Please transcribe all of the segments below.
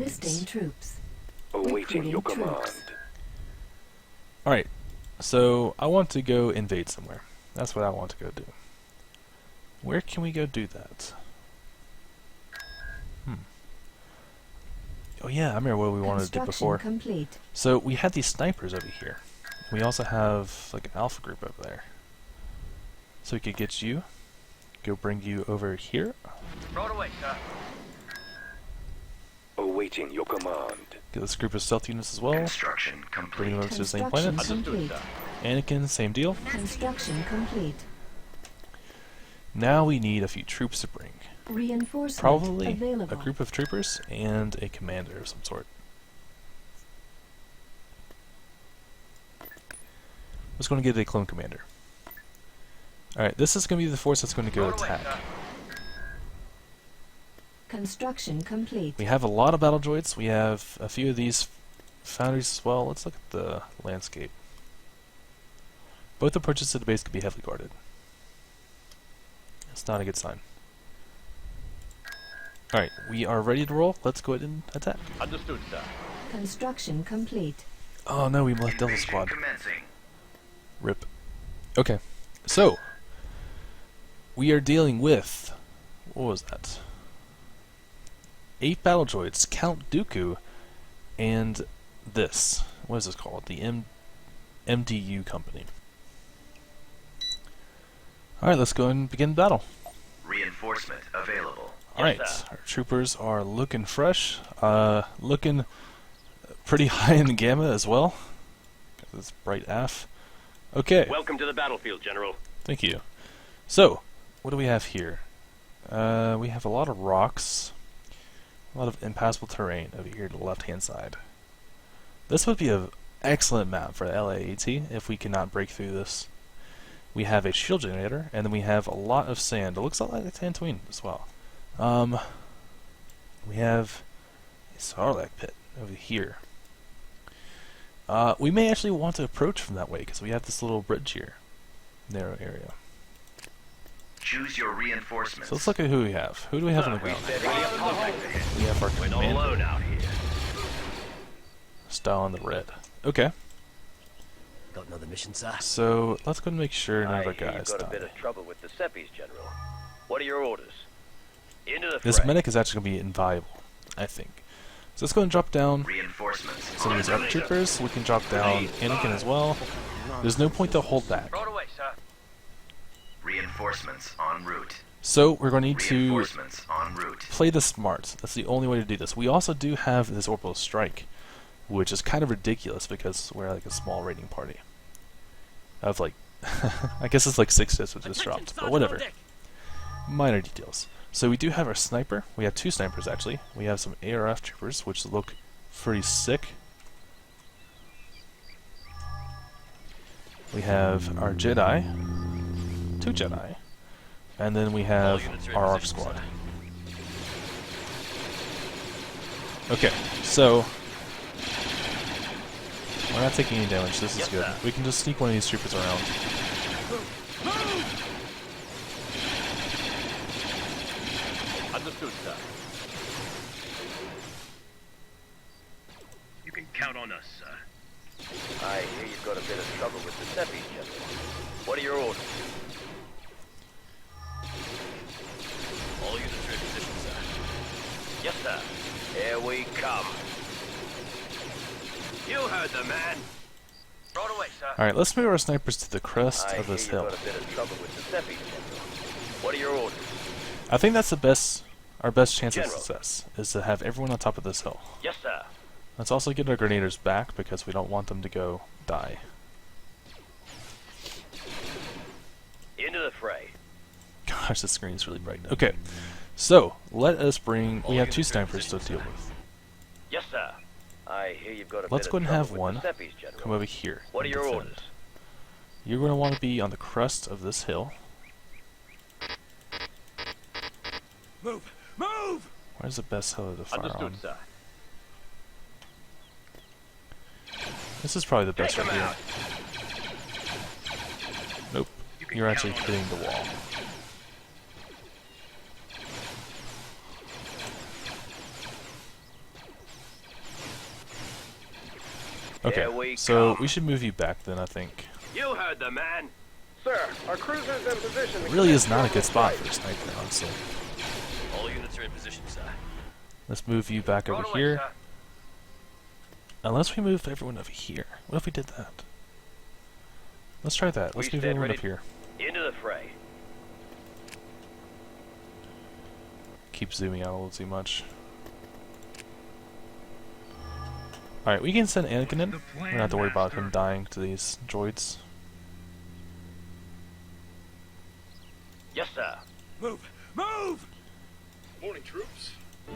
Enlisting troops. Awaiting your Recruiting command. troops. Alright, so I want to go invade somewhere. That's what I want to go do. Where can we go do that? Oh yeah, I remember what we wanted to do before. Complete. So we had these snipers over here. We also have like an alpha group over there. So we could get you, go bring you over here. Right away, sir. Awaiting your command. Get this group of stealth units as well. Construction Bring complete. them over to the same Construction planets. complete. Anakin, same deal. Construction complete. Now we need a few troops to bring. Reinforcement Probably available. a group of troopers and a commander of some sort. Let's go and get a clone commander. Alright, this is going to be the force that's going to go Right away, attack. sir. Construction complete. We have a lot of battle droids. We have a few of these foundries as well. Let's look at the landscape. Both approaches to the base could be heavily guarded. It's not a good sign. Alright, we are ready to roll. Let's go ahead and attack. Understood, sir. Construction complete. Oh no, we left Delta Invasion Squad. commencing. RIP. Okay, so we are dealing with, what was that? 8 battle droids, Count Dooku, and this. What is this called? The MDU company. Alright, let's go ahead and begin battle. Reinforcement available. Alright, sir. our troopers are looking fresh, looking pretty high in the gamma as well. Got this bright AF. Okay, Welcome to the battlefield, General. thank you. So, what do we have here? We have a lot of rocks, a lot of impassable terrain over here to the left-hand side. This would be an excellent map for LAAT if we cannot break through this. We have a shield generator, and then we have a lot of sand. It looks a lot like Tatooine as well. We have a Sarlacc pit over here. We may actually want to approach from that way because we have this little bridge here, narrow area. Choose your reinforcements. So let's look at who we have. Who do we have on the ground? We have our We're not commander. alone out here. Style on the red. Okay, Got another mission, sir? so let's go and make sure none of our I hear guys you've got a bit die. of trouble with the Seppies, General. What are your orders? Into the This fray. medic is actually going to be invaluable, I think. So let's go and drop down Reinforcements. some of these other troopers. We can drop down Anakin as well. There's no point to hold back. Right away, sir. Reinforcements en route. So we're going to need to Reinforcements en route. play this smart. That's the only way to do this. We also do have this orbital strike, which is kind of ridiculous because we're like a small raiding party. Of like, I guess it's like 6 hits with this dropped, but whatever. Minor details. So we do have our sniper. We have 2 snipers actually. We have some ARF troopers, which look pretty sick. We have our Jedi, 2 Jedi, and then we have our ARF squad. Okay, so we're not taking any damage. This is Yes, good. sir. We can just sneak one of these troopers around. Understood, sir. You can count on us, sir. I hear you've got a bit of trouble with the Seppies, General. What are your orders? All units ready for position, sir. Yes, sir. Here we come. You heard the man. Right away, sir. Alright, let's move our snipers to the crest I of hear this you've hill. got a bit of trouble with the Seppies, General. What are your orders? I think that's our best chance of General. success, is to have everyone on top of this hill. Yes, sir. Let's also get our grenadiers back because we don't want them to go die. Into the fray. Gosh, the screen is really bright. Okay, so let us bring. We have 2 snipers to deal with. Yes, sir. I hear you've got a Let's bit go of and have trouble one with the Seppies, General. come over here. What are and your defend. orders? You're going to want to be on the crest of this hill. Move! Move! Where's the best hill to fire Understood, on? sir. This is probably the best Take right 'em here. out. Nope, you're actually hitting the wall. Okay, Here we so come. we should move you back then, I think. You heard the man. Sir, our cruiser's in position. It really is not a good spot for a sniper, honestly. All units are in position, sir. Let's move you back over Right away, here. sir. Unless we move everyone over here. What if we did that? Let's try that. Let's We move stand everyone ready. up here. Into the fray. Keep zooming out a little too much. Alright, we can send Anakin in. We don't have to worry about him dying to these droids. Yes, sir. Move! Move! Morning, troops.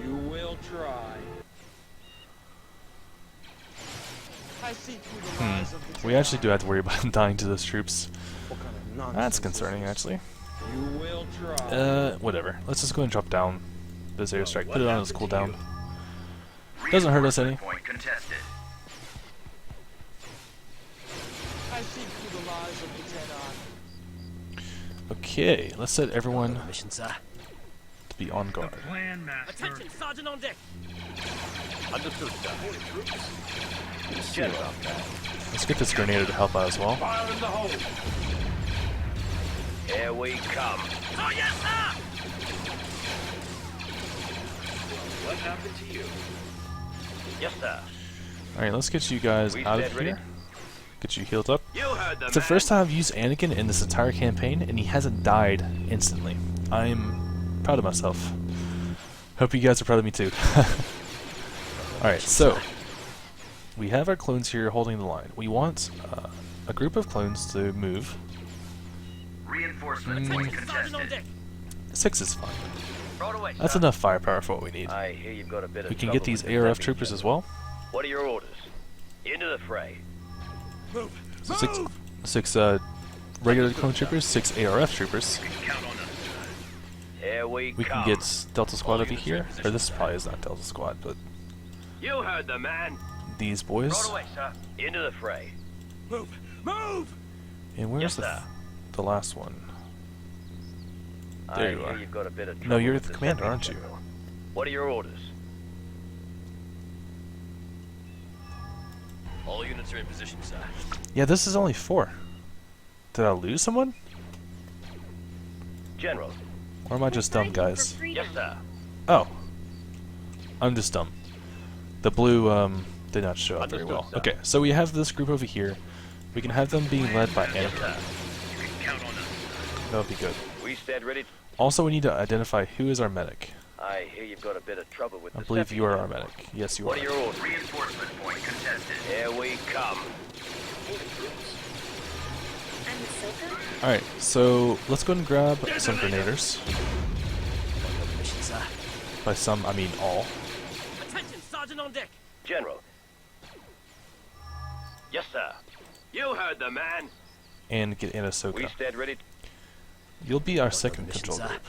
You will try. I see through the lies of the We actually do have to worry about him dying to those troops. What kind of nonsense That's is concerning, this? actually. You will try. Whatever. Let's just go and drop down this airstrike. What Put it on his happened to cooldown. you? Doesn't hurt us any. Point contested. I see through the lies of the Jedi. Okay, let's set everyone Another mission, sir. to be on guard. Plan master. Attention, Sergeant on deck. Understood, sir. Morning, troops. General. Let's get this Gernator to help out as well. Fire in the hole. Here we come. Oh, yes, sir! What happened to you? Yes, sir. Alright, let's get you guys We out of stand ready. here. Get you healed up. You heard the It's the man. first time I've used Anakin in this entire campaign, and he hasn't died instantly. I'm proud of myself. Hope you guys are proud of me too. Alright, so we have our clones here holding the line. We want a group of clones to move. Reinforcement point Sergeant on contested. deck. 6 is fine. Right away, That's sir. enough firepower for what we need. I hear you've got a bit of We can trouble get these with the ARF Zeppi, troopers as General. well. What are your orders? Into the fray. Move! So Move! six regular clone troopers, 6 ARF troopers. Count on us. Here we We come. can get Delta Squad over here. Or this probably is not Delta Squad, but You heard the man. these boys. Right away, sir. Into the fray. Move! Move! And where's Yes, the, sir. the last one? I There you hear are. you've got a bit of No, trouble you're with the the commander, Zeppi, aren't you? General. What are your orders? All units are in position, sir. Yeah, this is only 4. Did I lose someone? General. Or am I just dumb, guys? Yes, sir. Oh. I'm just dumb. The blue, did not show up very well. Understood, sir. Okay, so we have this group over here. We can have them being led by Yes, Anakin. sir. You can count on us. That would be good. We stand ready. Also, we need to identify who is our medic. I hear you've got a bit of trouble with I the believe Zeppi, you are our General. medic. Yes, you What are. are your orders? Reinforcement point contested. Here we come. Morning, troops. Alright, so let's go and grab some grenaders. Another mission, sir. By some, I mean all. Attention, Sergeant on deck. General. Yes, sir. You heard the man. And get in We Ahsoka. stand ready. You'll be our Another second mission, control sir. group.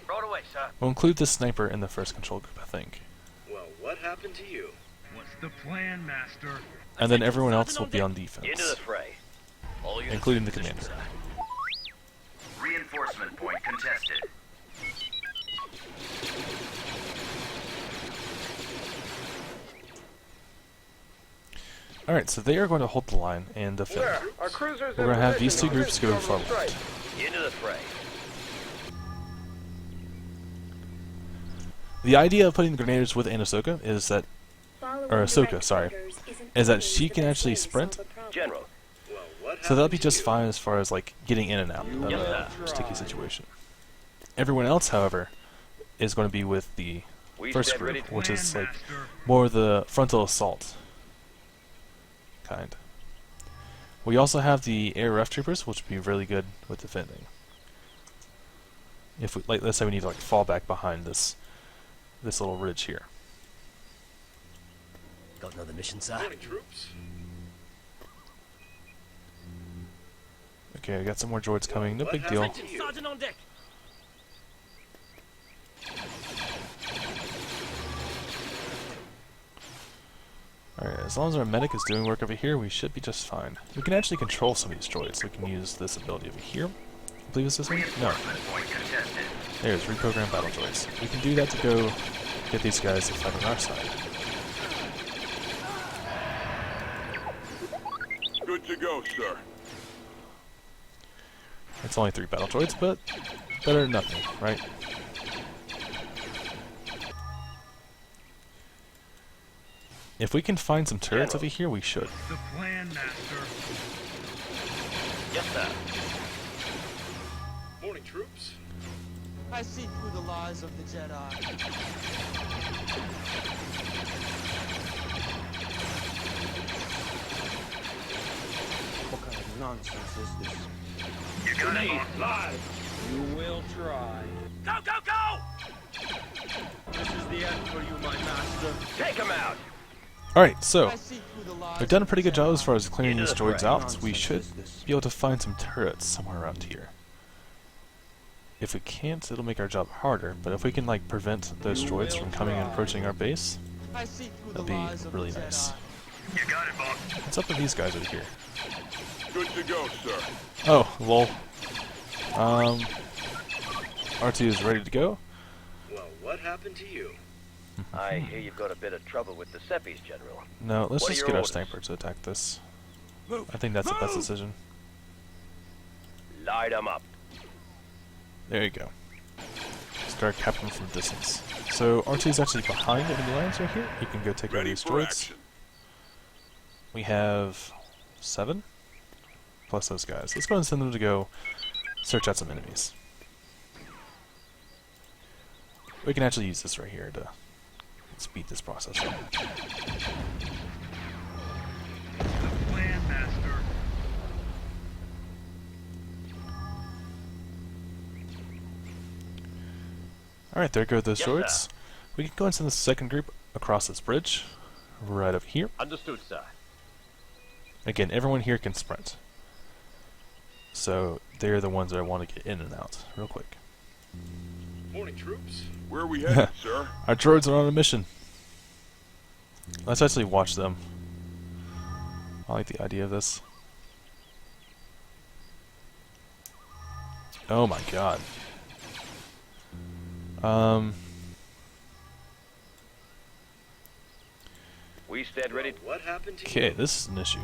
Right away, sir. We'll include the sniper in the first control group, I think. Well, what happened to you? What's the plan, Master? And then Attention, everyone else Sergeant will be deck. on Into defense. the fray. All units Including in the position, commander. sir. Reinforcement point contested. Alright, so they are going to hold the line and defend. Sir, our cruiser's We're in going to have position. these 2 groups go Orbital far strike. left. Into the fray. The idea of putting the grenaders with Ahsoka is that, or Ahsoka, sorry, is that she can actually sprint. General. Well, what So that'll be happened to just you? fine as far as like getting in and out of Yes, a sir. sticky situation. Everyone else, however, is going to be with the We first stand ready. group, which is Plan, like Master. more of the frontal assault kind. We also have the ARF troopers, which would be really good with defending. If we, like, let's say we need to like fall back behind this little ridge here. Got another mission, sir. Morning, troops. Okay, I got some more droids coming. No big deal. Attention, Sergeant on deck. Alright, as long as our medic is doing work over here, we should be just fine. We can actually control some of these droids. We can use this ability over here. I believe it's this one? No. Reinforcement point contested. There's reprogram battle droids. We can do that to go get these guys to fight on our side. to go, sir. It's only 3 battle droids, but better than nothing, right? If we can find some turrets over here, we should. The plan, Master. Yes, sir. Morning, troops. I see through the lies of the Jedi. What kind of nonsense is this? You got it, boss. Live. You will try. Go, go, go! This is the end for you, my master. Take him out! Alright, so, I see through the lies we've done a of pretty the good job Jedi. as far as clearing Into these the droids fray. out. We Nonsense should is this? be able to find some turrets somewhere around here. If we can't, it'll make our job harder, but if we can like prevent those droids from coming and approaching our base, I see through that'd the be lies of really the nice. Jedi. You got it, boss. What's up with these guys over here? Good to go, sir. Oh, lol. R2 is ready to go. Well, what happened to you? I hear you've got a bit of trouble with the Seppies, General. No, let's What are just your get our orders? sniper to attack this. I think that's the best decision. Light 'em up. There you go. Start capping from distance. So R2 is actually behind the enemy lines right here. He can go take out Ready these for droids. action. We have 7 plus those guys. Let's go and send them to go search out some enemies. We can actually use this right here to speed this process up. The plan, Master. Alright, there go those Yes, droids. sir. We can go and send the second group across this bridge, right over here. Understood, sir. Again, everyone here can sprint. So they're the ones that I want to get in and out real quick. Morning, troops. Where are we headed, sir? Our droids are on a mission. Let's actually watch them. I like the idea of this. Oh my god. We stand ready. What happened to Okay, you? this is an issue.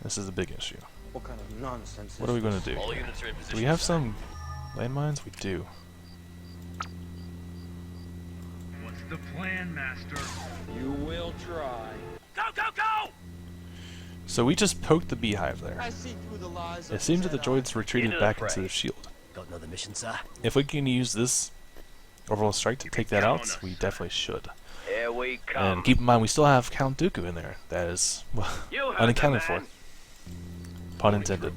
This is a big issue. What kind of nonsense What is are we going this? to do? All here? units are in position. Do we have sir. some landmines? We do. What's the plan, Master? You will try. Go, go, go! So we just poked the beehive there. I see through the lies of It seems that the Jedi. droids retreated Into the back fray. into the shield. Got another mission, sir? If we can use this overall strike to take that count out, on us, we sir. definitely should. Here we come. And keep in mind, we still have Count Dooku in there. That is You heard unaccounted the for. man. Pun intended.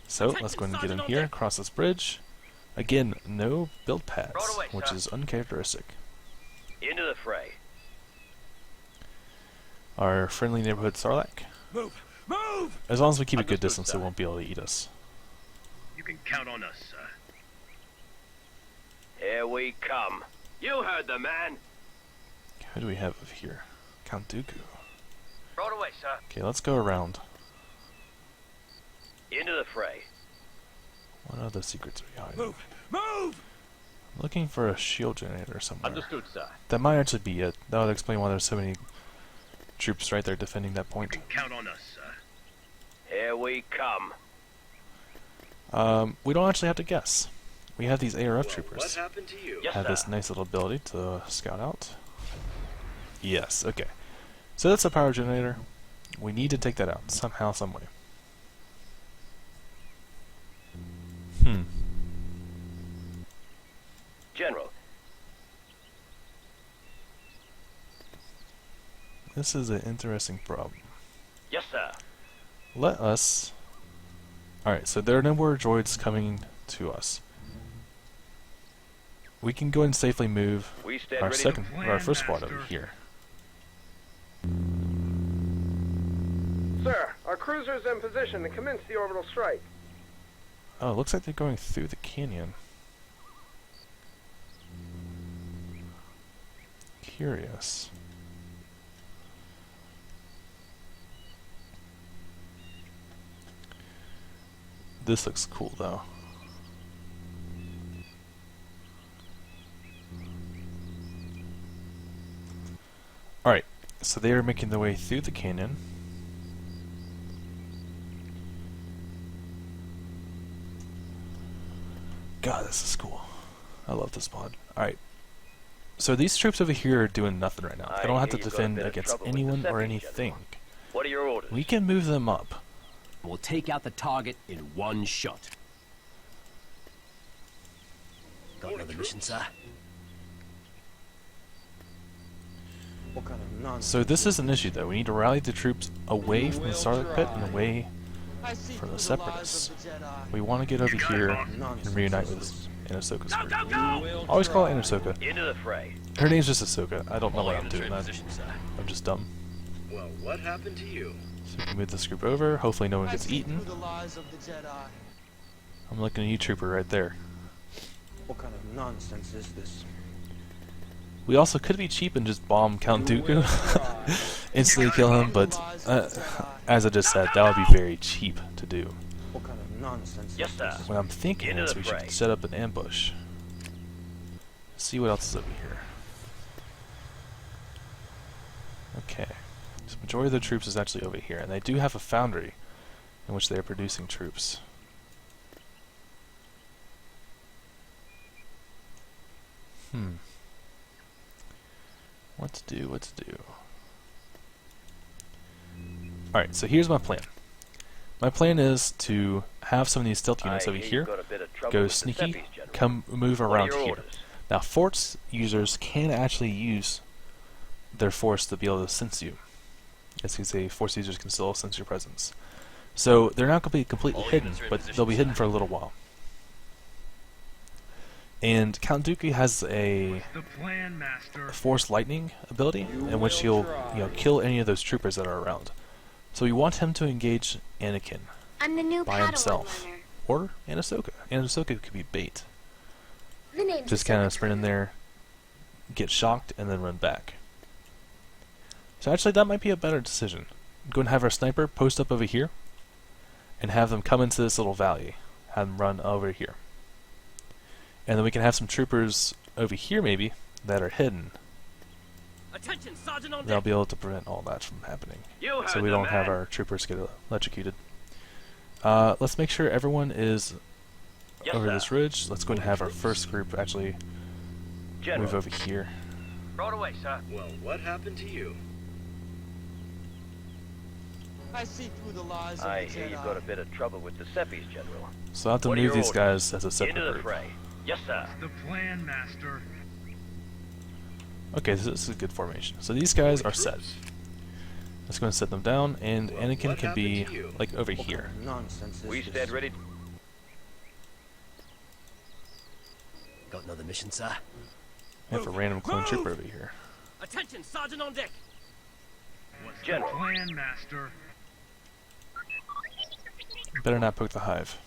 So let's go ahead and get in here, cross this bridge. Again, no build pads, Right away, which sir. is uncharacteristic. Into the fray. Our friendly neighborhood Sarlacc. Move! Move! As long as we keep a good Understood, distance, it sir. won't be able to eat us. You can count on us, sir. Here we come. You heard the man. Who do we have over here? Count Dooku. Right away, sir. Okay, let's go around. Into the fray. What other secrets are we hiding? Move! Move! I'm looking for a shield generator somewhere. Understood, sir. That might actually be it. That would explain why there's so many troops right there defending that point. You can count on us, sir. Here we come. We don't actually have to guess. We have these ARF What troopers. happened to you? Yes, Have sir. this nice little ability to scout out. Yes, okay. So that's a power generator. We need to take that out somehow, some way. General. This is an interesting problem. Yes, sir. Let us... Alright, so there are no more droids coming to us. We can go and safely move We stand our ready second, to or our first plan, squad over Master. here. Sir, our cruiser is in position to commence the orbital strike. Oh, it looks like they're going through the canyon. Curious. This looks cool though. Alright, so they are making their way through the canyon. God, this is cool. I love this mod. Alright. So these troops over here are doing nothing right now. They don't have to defend against anyone or anything. What are your orders? We can move them up. We'll take out the target in one shot. Got another mission, sir? What kind of nonsense? So this is an issue though. We need to rally the troops away from the Starlight Pit and away I see from through the the lies Separatists. of the Jedi. We want to get over here and reunite with Anasoka's group. I always call it Anasoka. Into the fray. Her name's just Ahsoka. I don't know All why I'm units are doing in that. position, sir. I'm just dumb. Well, what happened to you? So we can move this group over. Hopefully no one I gets see eaten. through the lies of the Jedi. I'm looking at you, Trooper, right there. What kind of nonsense is this? We also could be cheap and just bomb Count Dooku. Instantly kill him, but as I just said, that would be very cheap to do. What kind of nonsense Yes, is sir. this? What I'm thinking Into is the we fray. should set up an ambush. See what else is over here. Okay. So the majority of the troops is actually over here, and they do have a foundry in which they are producing troops. What to do, what to do. Alright, so here's my plan. My plan is to have some of these stealth units over here, go sneaky, move around here. Now Force users can actually use their Force to be able to sense you. As you can say, Force users can still sense your presence. So they're not going to be completely hidden, but they'll be hidden for a little while. And Count Dooku has a The plan, Master. Force Lightning ability, in which he'll kill any of those troopers that are around. So we want him to engage Anakin I'm the new by Padawan himself, learner. or Anasoka. Anasoka could be bait. The name's Just kind of Ahsoka. sprint in there, get shocked, and then run back. So actually, that might be a better decision. Go and have our sniper post up over here, and have them come into this little valley. Have them run over here. And then we can have some troopers over here, maybe, that are hidden. Attention, Sergeant on They'll deck. be able to prevent all that from happening. You So heard we the don't have man. our troopers get electrocuted. Let's make sure everyone is Yes, over sir. this ridge. Let's go and have our first group actually General. move over here. Right away, sir. Well, what happened to you? I see through the lies of I the hear Jedi. you've got a bit of trouble with the Seppies, General. So I'll have to What are move your these orders? guys as a Into separate the group. fray. Yes, sir. The plan, Master. Okay, so this is a good formation. So these guys are set. Let's go and set them down, and Well, Anakin what can be happened to you? like over What here. kind of nonsense is We this? stand ready. Got another mission, sir? We have a random clone trooper over here. Attention, Sergeant on deck. What's General. the plan, Master? Better not poke the hive.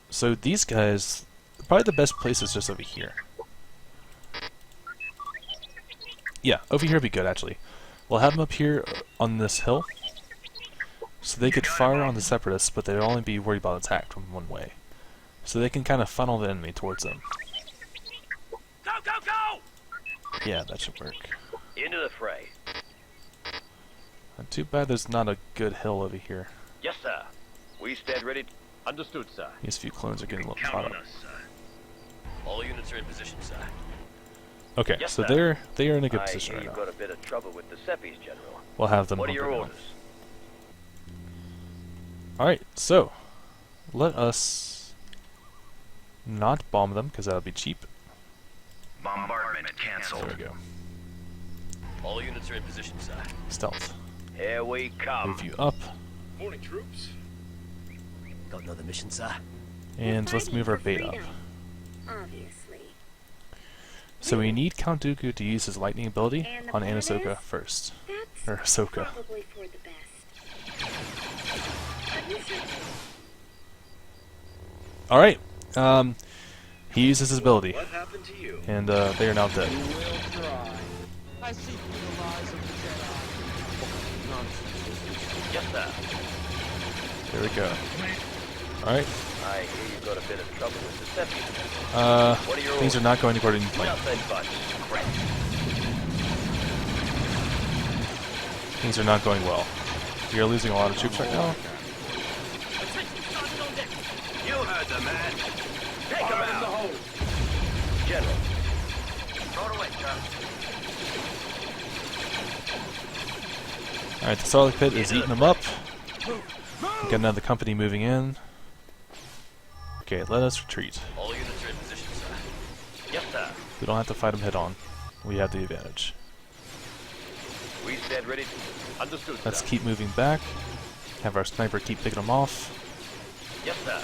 So these guys, probably the best place is just over here. Yeah, over here would be good actually. We'll have them up here on this hill, so they could fire on the Separatists, but they'd only be worried about attack from one way. So they can kind of funnel the enemy towards them. Go, go, go! Yeah, that should work. Into the fray. Too bad there's not a good hill over here. Yes, sir. We stand ready. Understood, sir. These few clones are getting a little Count caught on up. us, sir. All units are in position, sir. Okay, Yes, so sir. they are in a good I position hear right you've now. got a bit of trouble with the Seppies, General. We'll have them What are hunker your down. orders? Alright, so let us not bomb them because that would be cheap. Bombardment There canceled. we go. All units are in position, sir. Stealth. Here we come. Move you up, Morning, troops. Got another mission, sir? and let's move our bait up. Obviously. So we need Count Dooku to use his lightning ability And the on plan Anasoka is? first. That's Or Ahsoka. probably for the best. But you should Alright, he uses his ability, What happened to you? and they are now dead. You will try. I see through the lies of the Jedi. Nonsense is this? Yes, sir. There we go. Alright, I hear you've got a bit of trouble with the Seppies, General. What are your things are orders? not going according to plan. Nothing but crap. Things are not going well. We are losing a lot of troops right now. Attention, Sergeant on deck. You heard the the man. Take him out. The hole. General. Throw it away, sir. Alright, the Starlight Pit is eating them up. Got another company moving in. Okay, let us retreat. All units are in position, sir. Yes, sir. We don't have to fight them head on. We have the advantage. We stand ready. Understood, Let's sir. keep moving back. Have our sniper keep picking them off. Yes, sir.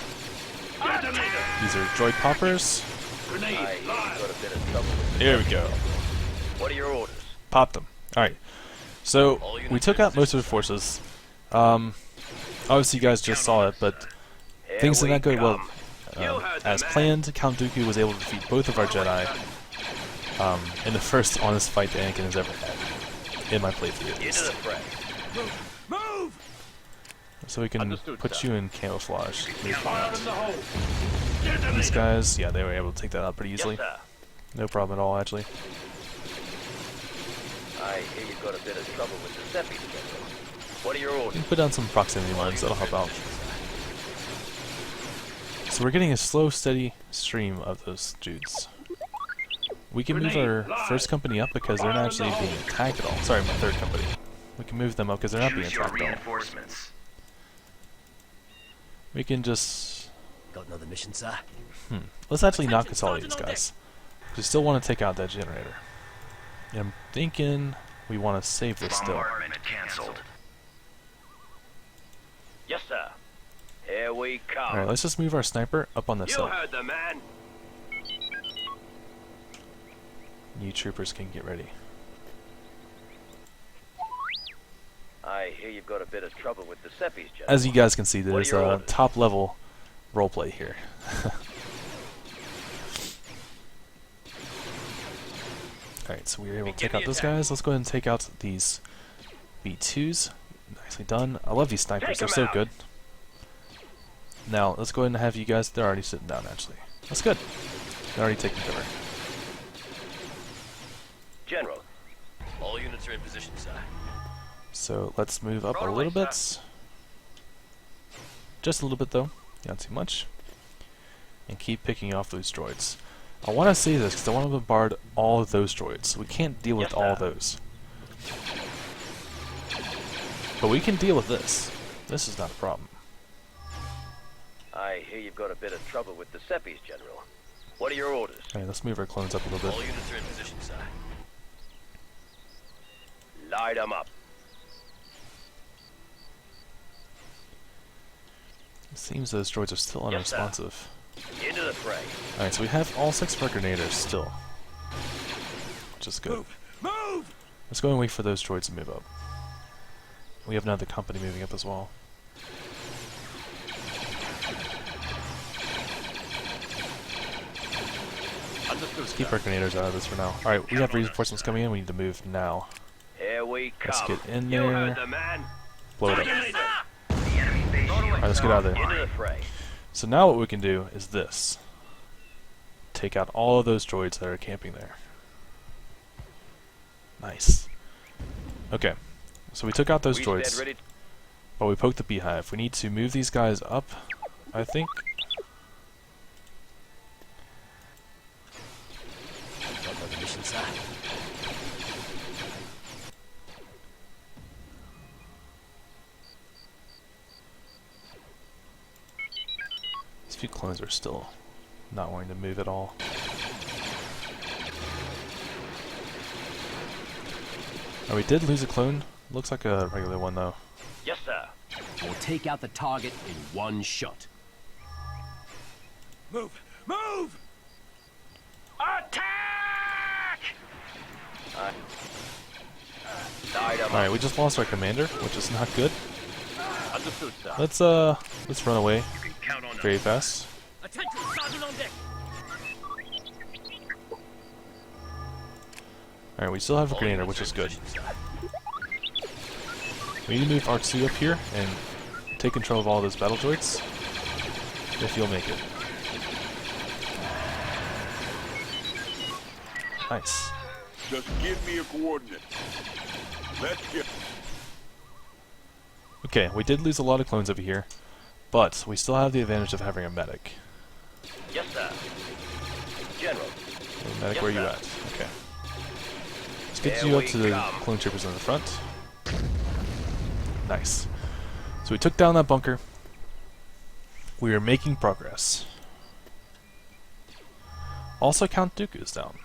These are droid poppers. Grenade. I got a bit of trouble with There we go. What are your orders? Pop them. Alright. So, we took out most of the forces. Obviously you guys just saw it, but things did not go well. As planned, Count Dooku was able to defeat both of our Jedi in the first honest fight that Anakin has ever had. In my playthrough, at least. Into the fray. Move! So we can put sir. you in camouflage. These guys, yeah, they were able to take that out pretty easily. Yes, sir. No problem at all, actually. I hear you got a bit of trouble with the Seppies, General. What are your We orders? can put down some proximity lines, that'll help out. So we're getting a slow, steady stream of those dudes. We can move our first company up because they're not actually being attacked at all. Sorry, my third company. We can move them up because they're not being attacked at all. We can just... Got another mission, sir? Let's actually not consolidate these guys. We still want to take out that generator. And I'm thinking we want to save this still. Yes, sir. Here we come. Alright, let's just move our sniper up on this You hill. heard the man. You troopers can get ready. I hear you've got a bit of trouble with the Seppies, General. As you guys can see, What are there's your a orders? top level roleplay here. Alright, so we were able to take out those guys. Let's go ahead and take out these B2s. Nicely done. I love these snipers, they're so good. Now, let's go ahead and have you guys... They're already sitting down, actually. That's good. They're already taking cover. General, all units are in position, sir. So, let's move up a Right little away, bit. Just a little bit, though. Not too much. And keep picking off those droids. I want to say this because I want to bombard all of those droids. We can't deal with Yes, all sir. those. But we can deal with this. This is not a problem. I hear you've got a bit of trouble with the Seppies, General. What are your orders? Alright, let's move our clones up a little bit. All units are in position, sir. Light 'em up. It seems those droids are still Yes, sir. unresponsive. Into the fray. Alright, so we have all 6 of our grenadiers still. Which is good. Move! Let's go and wait for those droids to move up. We have another company moving up as well. Let's keep our grenadiers out of this for now. Alright, we have reinforcements coming in, we need to move now. Here we come. Let's get in You there. heard the man. Blow it up. Alright, let's get out of Into there. the fray. So now what we can do is this. Take out all of those droids that are camping there. Nice. Okay, so we took out those We stand droids, ready. but we poked the beehive. We need to move these guys up, I think. Got another mission, sir? These few clones are still not wanting to move at all. Oh, we did lose a clone. Looks like a regular one though. Yes, sir. We'll take out the target in one shot. Move! Move! Attack! Light 'em up. Alright, we just lost our commander, which is not good. Understood, sir. Let's run away Count on very fast. Attention, Sergeant on deck! Alright, we still have a All grenadier, units which are is in good. position, sir. We need to move R2 up here and take control of all those battle droids, if you'll make it. Nice. Just give me a coordinate. Let's get... Okay, we did lose a lot of clones over here, but we still have the advantage of having a medic. Yes, sir. General. Hey, medic, Yes, where you sir. at? Okay. Let's get Here you up we to the come. clone troopers in the front. Nice. So we took down that bunker. We are making progress. Also, Count Dooku is down.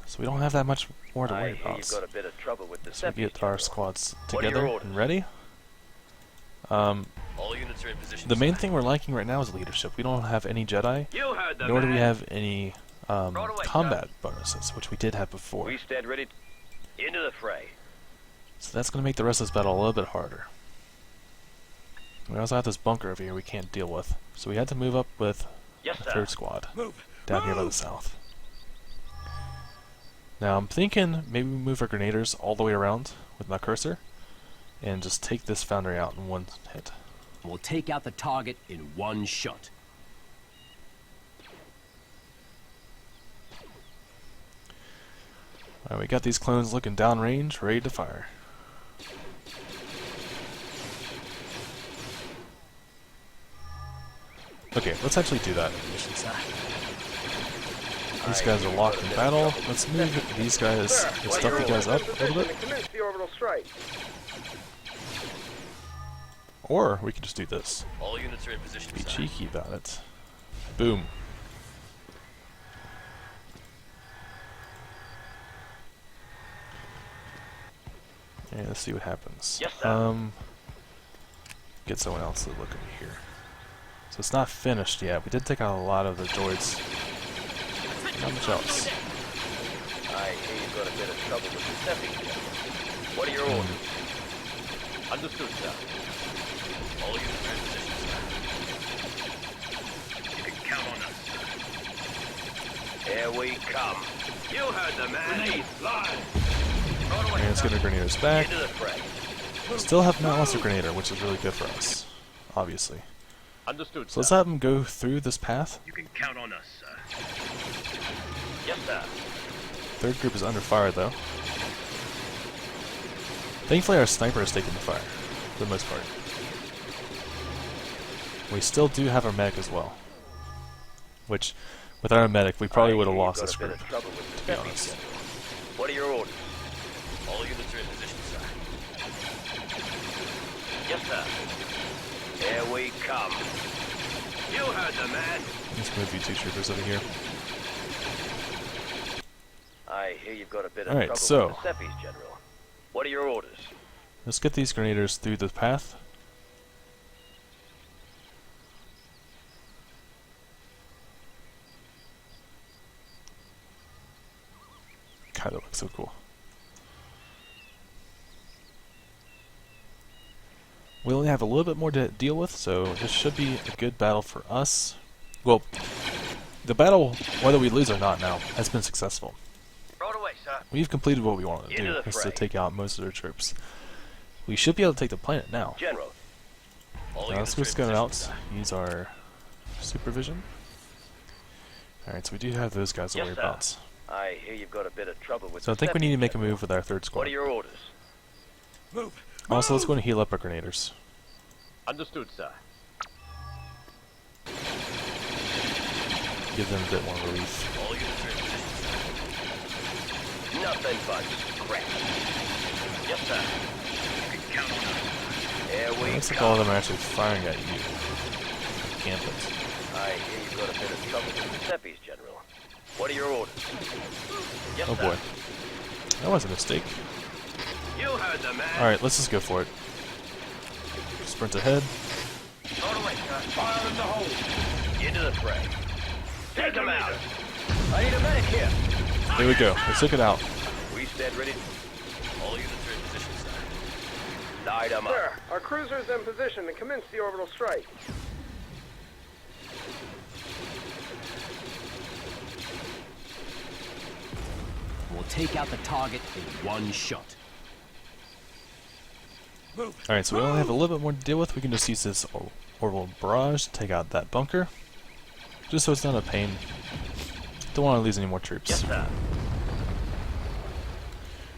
So we don't have that much more to I worry hear about. you've got a bit of trouble with the So we get our squads What are your together orders? and ready. All units are in position. The main sir. thing we're lacking right now is leadership. We don't have any Jedi, You heard the nor do man. we have any Right away, combat bonuses, which we did have before. We stand ready. Into the fray. So that's going to make the rest of this battle a little bit harder. We also have this bunker over here we can't deal with. So we had to move up with Yes, the sir. third squad down here by the south. Now I'm thinking maybe we move our grenaders all the way around with my cursor and just take this foundry out in one hit. We'll take out the target in one shot. Alright, we got these clones looking downrange, ready to fire. Okay, let's actually do that. Mission, sir. These guys are locked in battle. Let's move these guys, Sir, the stuffy guys up a little bit. Commence the orbital strike. Or we can just do this. All units are in position. Be sir. cheeky about it. Boom. Okay, let's see what happens. Yes, sir. Get someone else to look at me here. So it's not finished yet. We did take out a lot of the droids. Not much else. I hear you've got a bit of trouble with the stepping. What are your orders? Understood, sir. All units are in position, sir. You can count on us. Here we come. You heard the man. Right away, Okay, let's get our grenadiers back. into the fray. Still have not lost a grenader, which is really good for us. Obviously. Understood, So let's sir. have them go through this path. You can count on us, sir. Yes, sir. Third group is under fire, though. Thankfully, our sniper has taken the fire, for the most part. We still do have our medic as well. Which, without our medic, we probably I would have hear you've lost got this a bit group, of trouble with the to be stepping, honest. General. What are your orders? All units are in position, sir. Yes, sir. Here we come. You heard the man. Let's move you two troopers over here. I hear you've got a bit of Alright, trouble so- with the Seppies, General. What are your orders? Let's get these grenadiers through the path. God, that looks so cool. We only have a little bit more to deal with, so this should be a good battle for us. Well, the battle, whether we lose or not now, has been successful. Right away, sir. We've completed what we wanted to Into do, the is to fray. take out most of their troops. We should be able to take the planet now. General. All Now let's units go are in scout position, out, sir. use our supervision. Alright, so we do have those guys to Yes, worry sir. about. I hear you've got a bit of trouble with So I the think we need to Seppies, make a General. move with our third squad. What are your orders? Also, let's go and heal up our grenaders. Understood, sir. Give them a bit more relief. All units are in position, sir. Nothing but scrap. Yes, sir. You can count on us. Here we Looks like come. all of them are actually firing at you. Campus. I hear you've got a bit of trouble with the Seppies, General. What are your orders? Yes, Oh sir. boy. That was a mistake. You heard the man. Alright, let's just go for it. Sprint ahead. Throw it away, sir. Fire in the hole. Into the fray. Take them out. I need a medic here. There we go. We took it out. We stand ready. All units are in position, sir. Light them up. Sir, our cruiser is in position to commence the orbital strike. We'll take out the target in one shot. Alright, so we only have a little bit more to deal with. We can just use this orbital barrage to take out that bunker. Just so it's not a pain. Don't want to lose any more troops. Yes, sir.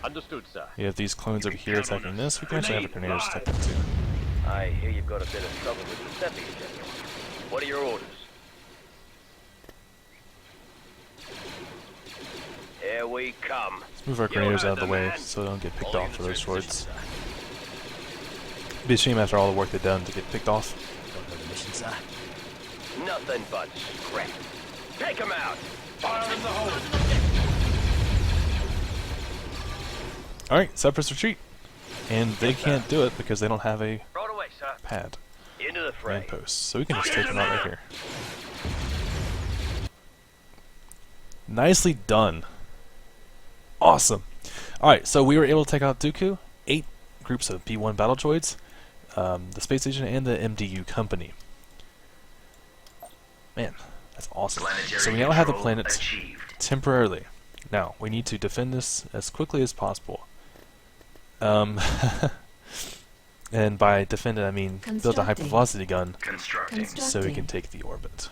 Understood, sir. We have these clones over here attacking this. We can actually have a grenadiers attack them too. I hear you've got a bit of trouble with the Seppies, General. What are your orders? Here we come. Let's move our grenadiers out of the way so they don't get picked off for those droids. It'd be a shame after all the work they've done to get picked off. Don't know the mission, sir. Nothing but scrap. Take them out. Fire in the hole. Alright, separatists retreat. And they can't do it because they don't have a Right away, sir. pad Into the fray. and post. So we can just take them out right here. Nicely done. Awesome. Alright, so we were able to take out Dooku, 8 groups of B-1 battle droids, the space station, and the MDU company. Man, that's awesome. So we now have the planet temporarily. Now, we need to defend this as quickly as possible. And by defend it, I mean build a hypervelocity gun so we can take the orbit.